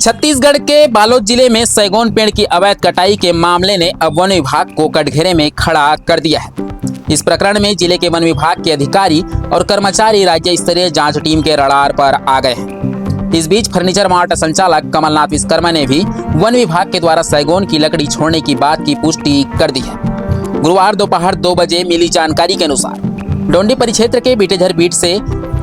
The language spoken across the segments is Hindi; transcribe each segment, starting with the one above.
छत्तीसगढ़ के बालोद जिले में सैगोन पेड़ की अवैध कटाई के मामले ने अब वन विभाग को कटघरे में खड़ा कर दिया है। इस प्रकरण में जिले के वन विभाग के अधिकारी और कर्मचारी राज्य स्तरीय जांच टीम के रडार पर आ गए हैं। इस बीच फर्नीचर मार्ट संचालक कमलनाथ विश्वकर्मा ने भी वन विभाग के द्वारा सैगोन की लकड़ी छोड़ने की बात की पुष्टि कर दी है। गुरुवार दोपहर 2 बजे मिली जानकारी के अनुसार डोंडी परिक्षेत्र के बीटेझर बीट से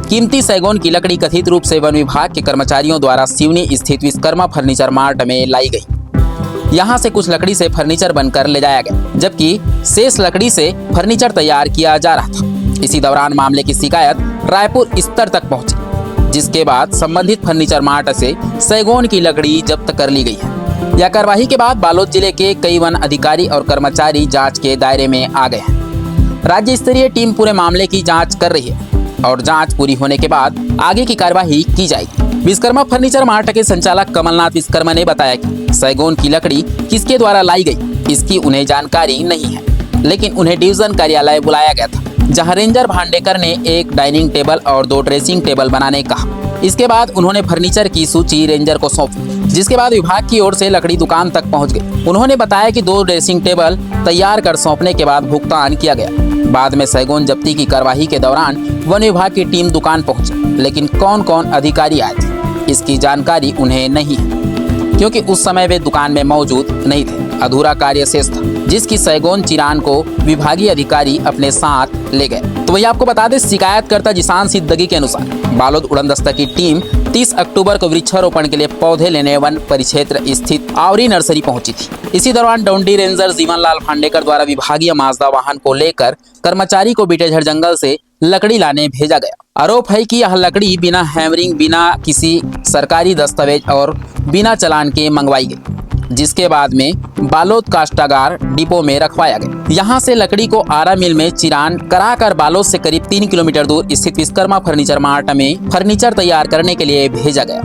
कीमती सैगोन की लकड़ी कथित रूप से वन विभाग के कर्मचारियों द्वारा सिवनी स्थित विश्वकर्मा फर्नीचर मार्ट में लाई गई। यहां से कुछ लकड़ी से फर्नीचर बनकर ले जाया गया, जबकि शेष लकड़ी से फर्नीचर तैयार किया जा रहा था। इसी दौरान मामले की शिकायत रायपुर स्तर तक पहुंची, जिसके बाद संबंधित फर्नीचर मार्ट से सैगोन की लकड़ी जब्त कर ली गई है। यह कार्रवाई के बाद बालोद जिले के कई वन अधिकारी और कर्मचारी जाँच के दायरे में आ गए हैं। राज्य स्तरीय टीम पूरे मामले की जाँच कर रही है और जांच पूरी होने के बाद आगे की कार्यवाही की जाएगी। विश्वकर्मा फर्नीचर मार्ट के संचालक कमलनाथ विश्वकर्मा ने बताया कि सैगोन की लकड़ी किसके द्वारा लाई गई इसकी उन्हें जानकारी नहीं है, लेकिन उन्हें डिवीजन कार्यालय बुलाया गया था, जहां रेंजर भांडेकर ने एक डाइनिंग टेबल और 2 ड्रेसिंग टेबल बनाने कहा। इसके बाद उन्होंने फर्नीचर की सूची रेंजर को सौंपी, जिसके बाद विभाग की ओर से लकड़ी दुकान तक पहुंच गई। उन्होंने बताया कि 2 ड्रेसिंग टेबल तैयार कर सौंपने के बाद भुगतान किया गया। बाद में सैगोन जब्ती की कार्यवाही के दौरान वन विभाग की टीम दुकान पहुंची, लेकिन कौन कौन अधिकारी आए थे इसकी जानकारी उन्हें नहीं है, क्योंकि उस समय वे दुकान में मौजूद नहीं थे। अधूरा कार्य शेष था, जिसकी सैगोन चिरान को विभागीय अधिकारी अपने साथ ले गए। तो वही आपको बता दें, शिकायतकर्ता जिसान सिद्दगी के अनुसार बालोद उड़नदस्ता की टीम 30 अक्टूबर को वृक्षारोपण के लिए पौधे लेने वन परिक्षेत्र स्थित आवरी नर्सरी पहुंची थी। इसी दौरान डोंडी रेंजर जीवनलाल भांडेकर द्वारा विभागीय माजदा वाहन को लेकर कर्मचारी को बीटेझर जंगल से लकड़ी लाने भेजा गया। आरोप है कि यह लकड़ी बिना हैमरिंग, बिना किसी सरकारी दस्तावेज और बिना चालान के मंगवाई गई, जिसके बाद में बालोद काष्ठागार डिपो में रखवाया गया। यहां से लकड़ी को आरा मिल में चिरान कराकर बालोद से करीब 3 किलोमीटर दूर स्थित विश्वकर्मा फर्नीचर मार्ट में फर्नीचर तैयार करने के लिए भेजा गया।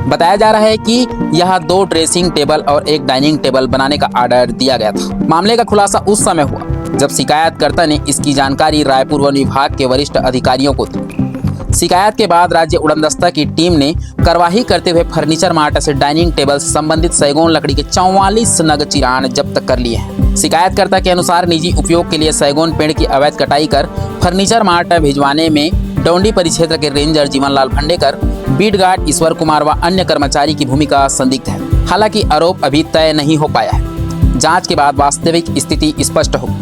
बताया जा रहा है कि यह 2 ड्रेसिंग टेबल और 1 डाइनिंग टेबल बनाने का ऑर्डर दिया गया था। मामले का खुलासा उस समय हुआ जब शिकायतकर्ता ने इसकी जानकारी रायपुर वन विभाग के वरिष्ठ अधिकारियों को दी। शिकायत के बाद राज्य उड़नदस्ता की टीम ने कार्यवाही करते हुए फर्नीचर मार्ट से डाइनिंग टेबल से संबंधित सैगोन लकड़ी के 44 नग चिरान जब्त कर लिए हैं। शिकायतकर्ता के अनुसार निजी उपयोग के लिए सैगोन पेड़ की अवैध कटाई कर फर्नीचर मार्ट भिजवाने में डोंडी परिक्षेत्र के ranger Jivanlal Bhandekar, beat guard ईश्वर कुमार व अन्य कर्मचारी की भूमिका संदिग्ध है। हालांकि आरोप अभी तय नहीं हो पाया है। जांच के बाद वास्तविक स्थिति स्पष्ट होगी।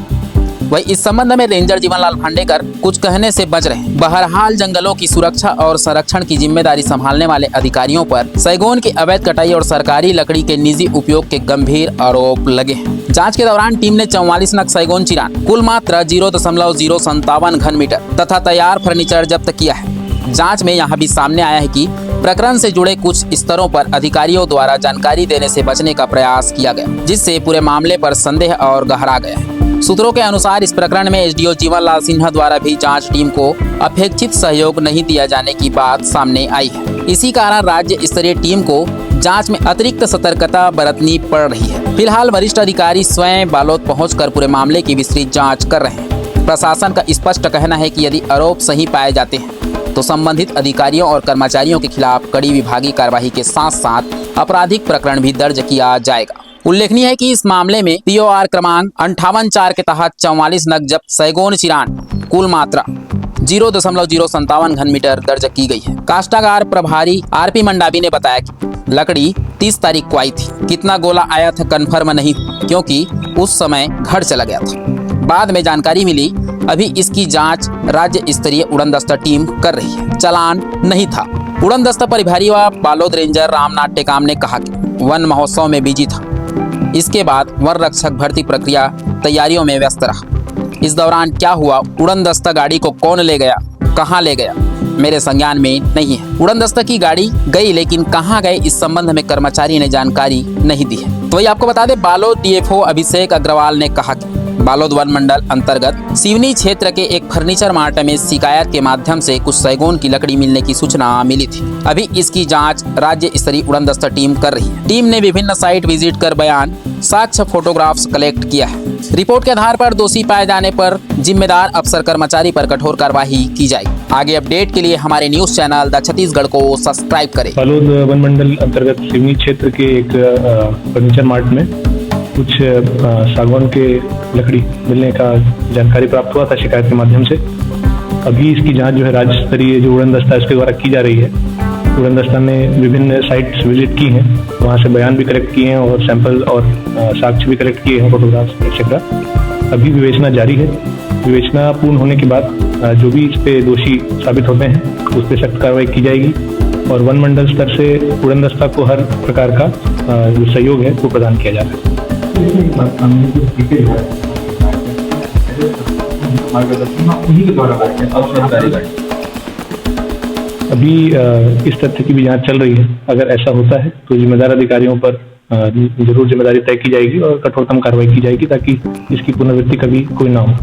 वही इस संबंध में रेंजर जीवनलाल भांडेकर कुछ कहने से बच रहे हैं। बहरहाल जंगलों की सुरक्षा और संरक्षण की जिम्मेदारी संभालने वाले अधिकारियों पर सैगोन की अवैध कटाई और सरकारी लकड़ी के निजी उपयोग के गंभीर आरोप लगे हैं। जांच के दौरान टीम ने 44 नग सैगोन चिरान, कुल मात्रा 0.057 घन मीटर तथा तैयार फर्नीचर जब्त किया है। जांच में यहां भी सामने आया है कि प्रकरण से जुड़े कुछ स्तरों पर अधिकारियों द्वारा जानकारी देने से बचने का प्रयास किया गया, जिससे पूरे मामले पर संदेह और गहरा गया है। सूत्रों के अनुसार इस प्रकरण में एसडीओ जीवनलाल सिन्हा द्वारा भी जांच टीम को अपेक्षित सहयोग नहीं दिया जाने की बात सामने आई है। इसी कारण राज्य स्तरीय टीम को जांच में अतिरिक्त सतर्कता बरतनी पड़ रही है। फिलहाल वरिष्ठ अधिकारी स्वयं बालोद पहुंचकर पूरे मामले की विस्तृत जांच कर रहे हैं। प्रशासन का स्पष्ट कहना है कि यदि आरोप सही पाए जाते हैं तो संबंधित अधिकारियों और कर्मचारियों के खिलाफ कड़ी विभागीय कार्यवाही के साथ साथ आपराधिक प्रकरण भी दर्ज किया जाएगा। उल्लेखनीय है कि इस मामले में पीओआर क्रमांक 58-4 के तहत 44 नग जब्त सैगोन चिरान, कुल मात्रा 0.057 घन मीटर दर्ज की गई है। काष्ठागार प्रभारी आरपी मंडावी ने बताया कि लकड़ी 30 तारीख को आई थी। कितना गोला आया था कन्फर्म नहीं, क्योंकि उस समय घर चला गया था। बाद में जानकारी मिली। अभी इसकी जांच राज्य स्तरीय उड़नदस्ता टीम कर रही है। चालान नहीं था। उड़नदस्ता प्रभारी व बालोद रेंजर रामनाथ टेकाम ने कहा कि वन महोत्सव में बिजी था। इसके बाद वन रक्षक भर्ती प्रक्रिया तैयारियों में व्यस्त रहा। इस दौरान क्या हुआ, उड़नदस्ता गाड़ी को कौन ले गया, कहां ले गया, मेरे संज्ञान में नहीं है। उड़नदस्ता की गाड़ी गई, लेकिन कहां गए इस संबंध में कर्मचारी ने जानकारी नहीं दी है। तो वही आपको बता दें, बालोद डीएफओ अभिषेक अग्रवाल ने कहा कि बालोद वन मंडल अंतर्गत सिवनी क्षेत्र के एक फर्नीचर मार्ट में शिकायत के माध्यम से कुछ सैगोन की लकड़ी मिलने की सूचना मिली थी। अभी इसकी जांच राज्य स्तरीय उड़नदस्ता टीम कर रही है। टीम ने विभिन्न साइट विजिट कर बयान, साक्ष्य, फोटोग्राफ्स कलेक्ट किया है। रिपोर्ट के आधार पर दोषी पाए जाने पर जिम्मेदार अफसर कर्मचारी पर कठोर कार्रवाई की जाएगी। आगे अपडेट के लिए हमारे न्यूज चैनल द छत्तीसगढ़ को सब्सक्राइब करें। बालोद वन मंडल अंतर्गत सिवनी क्षेत्र के एक फर्नीचर मार्ट में कुछ सागवान के लकड़ी मिलने का जानकारी प्राप्त हुआ था शिकायत के माध्यम से। अभी इसकी जांच जो है राज्य स्तरीय जो उड़न दस्ता इसके द्वारा की जा रही है। उड़न दस्ता ने विभिन्न साइट्स विजिट की हैं, वहाँ से बयान भी कलेक्ट किए हैं और सैंपल और साक्ष्य भी कलेक्ट किए हैं, फोटोग्राफ्स एक्सेट्रा। अभी विवेचना जारी है। विवेचना पूर्ण होने के बाद जो भी इस पे दोषी साबित होते हैं उस पर सख्त कार्रवाई की जाएगी और वन मंडल स्तर से उड़न दस्ता को हर प्रकार का जो सहयोग है वो प्रदान किया जा रहा है। अभी इस तथ्य की भी जांच चल रही है। अगर ऐसा होता है तो जिम्मेदार अधिकारियों पर जरूर जिम्मेदारी तय की जाएगी और कठोरतम कार्रवाई की जाएगी ताकि इसकी पुनरावृत्ति कभी कोई ना हो।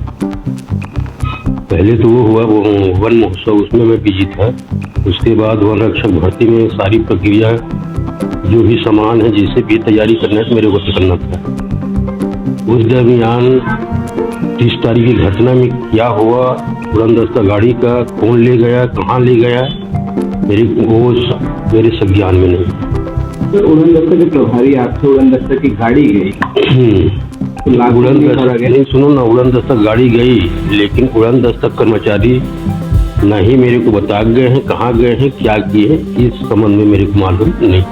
पहले तो वो हुआ वो वन महोत्सव, उसमें मैं बिजी था। उसके बाद वन रक्षक भर्ती में सारी प्रक्रिया जो भी सामान है जिसे भी तैयारी करना है मेरे को करना था। उस दरमियान 30 तारीख की घटना में क्या हुआ, उड़न दस्ता गाड़ी का कौन ले गया, कहाँ ले गया, मेरे संज्ञान में नहीं। तो उड़न दस्ता के प्रभारी आपसे उड़न दस्ता की गाड़ी गई, उड़न दस्ता नहीं, सुनो ना, उड़न दस्ता गाड़ी गई लेकिन उड़न दस्ता कर्मचारी नहीं मेरे को बता गए हैं, कहाँ गए हैं, क्या किए हैं, इस संबंध में मेरे को मालूम नहीं।